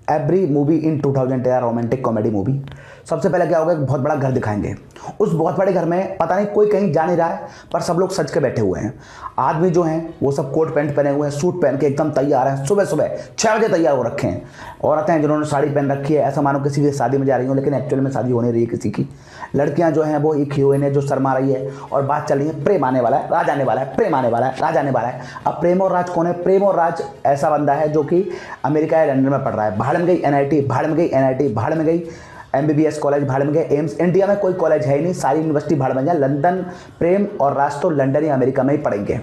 Every movie इन 2010 romantic comedy movie. सबसे पहले क्या होगा, एक बहुत बड़ा घर दिखाएंगे। उस बहुत बड़े घर में पता नहीं कोई कहीं जा नहीं रहा है, पर सब लोग सज के बैठे हुए हैं। आदमी जो हैं वो सब कोट पैंट पहने हुए हैं, सूट पहन के एकदम तैयार हैं, सुबह सुबह 6 बजे तैयार हो रखे हैं। औरतें हैं जिन्होंने साड़ी पहन रखी है, ऐसा मानो किसी की शादी में जा रही हो, लेकिन एक्चुअल में शादी हो नहीं रही है किसी की। लड़कियां जो हैं वो एक हीरोइन है जो शर्मा रही है, और बात चल रही है प्रेम आने वाला है, राज आने वाला है, प्रेम आने वाला है, राज आने वाला है। अब प्रेम और राज कौन है? प्रेम और राज ऐसा बंदा है जो कि अमेरिका या लंदन में पढ़ रहा है। भाड़ में गई NIT, भाड़ में गई NIT, भाड़ में गई MBBS कॉलेज, भाड़ में गए एम्स। इंडिया में कोई कॉलेज है ही नहीं, सारी यूनिवर्सिटी भाड़ में जाए। लंदन प्रेम और राज तो लंदन या अमेरिका में ही पढ़ेंगे।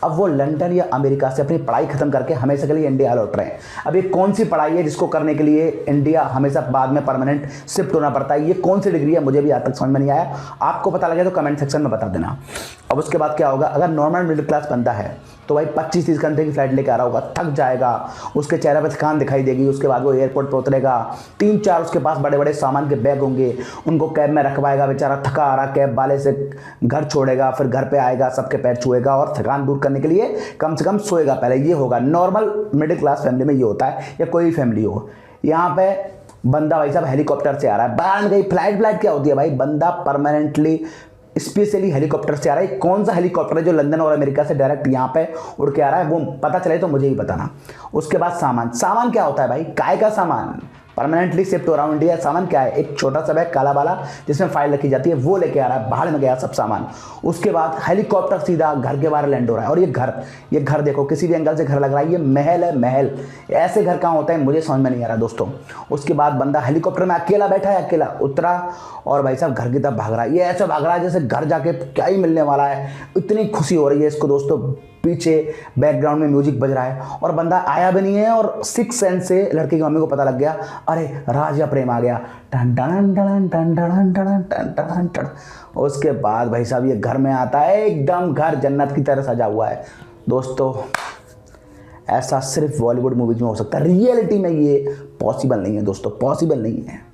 अब वो लंदन या अमेरिका से अपनी पढ़ाई खत्म करके हमेशा के लिए इंडिया लौट रहे हैं। अब ये कौन सी पढ़ाई है जिसको करने के लिए इंडिया हमेशा बाद में परमानेंट शिफ्ट होना पड़ता है? ये कौन सी डिग्री है? मुझे भी आज तक समझ में नहीं आया। आपको पता लगे तो कमेंट सेक्शन में बता देना। अब उसके बाद क्या होगा, अगर नॉर्मल मिडिल क्लास बंदा है तो भाई 25-30 घंटे की फ्लाइट लेकर आ रहा होगा, थक जाएगा, उसके चेहरे पर थकान दिखाई देगी। उसके बाद वो एयरपोर्ट पर उतरेगा, 3-4 उसके पास बड़े बड़े सामान के बैग होंगे, उनको कैब में रखवाएगा। बेचारा थका आ रहा, कैब वाले से घर छोड़ेगा, फिर घर पे आएगा, सबके पैर छुएगा और थकान दूर करने के लिए कम से कम सोएगा पहले। ये होगा नॉर्मल मिडिल क्लास फैमिली में, ये होता है, या कोई भी फैमिली हो। यहाँ पे बंदा भाई साहब हेलीकॉप्टर से आ रहा है, बाहर में गई फ्लाइट क्या होती है भाई, बंदा परमानेंटली स्पेशली हेलीकॉप्टर से आ रहा है। कौन सा हेलीकॉप्टर है जो लंदन और अमेरिका से डायरेक्ट यहाँ पे उड़ के आ रहा है, वो पता चले तो मुझे ही बताना। उसके बाद सामान क्या होता है भाई, काय का सामान परमानेंटली शिफ्ट हो रहा हूँ इंडिया। सामान क्या है? एक छोटा सा बैग काला वाला जिसमें फाइल रखी जाती है, वो लेके आ रहा है, बाहर में गया सब सामान। उसके बाद हेलीकॉप्टर सीधा घर के बाहर लैंड हो रहा है। और ये घर देखो, किसी भी एंगल से घर लग रहा है, ये महल है, महल। ऐसे घर कहाँ होता है मुझे समझ में नहीं आ रहा दोस्तों। उसके बाद बंदा हेलीकॉप्टर में अकेला बैठा है, अकेला उतरा और भाई साहब घर की तरफ भाग रहा है। ये ऐसा भाग रहा है जैसे घर जाके क्या ही मिलने वाला है, इतनी खुशी हो रही है इसको दोस्तों। पीछे बैकग्राउंड में म्यूजिक बज रहा है और बंदा आया भी नहीं है, और 6 सेंस से लड़की की मम्मी को पता लग गया, अरे राज या प्रेम आ गया। टन टन टन टन टन टन टन टन टन। उसके बाद भाई साहब ये घर में आता है, एकदम घर जन्नत की तरह सजा हुआ है दोस्तों। ऐसा सिर्फ बॉलीवुड मूवीज में हो सकता है, रियलिटी में ये पॉसिबल नहीं है दोस्तों, पॉसिबल नहीं है।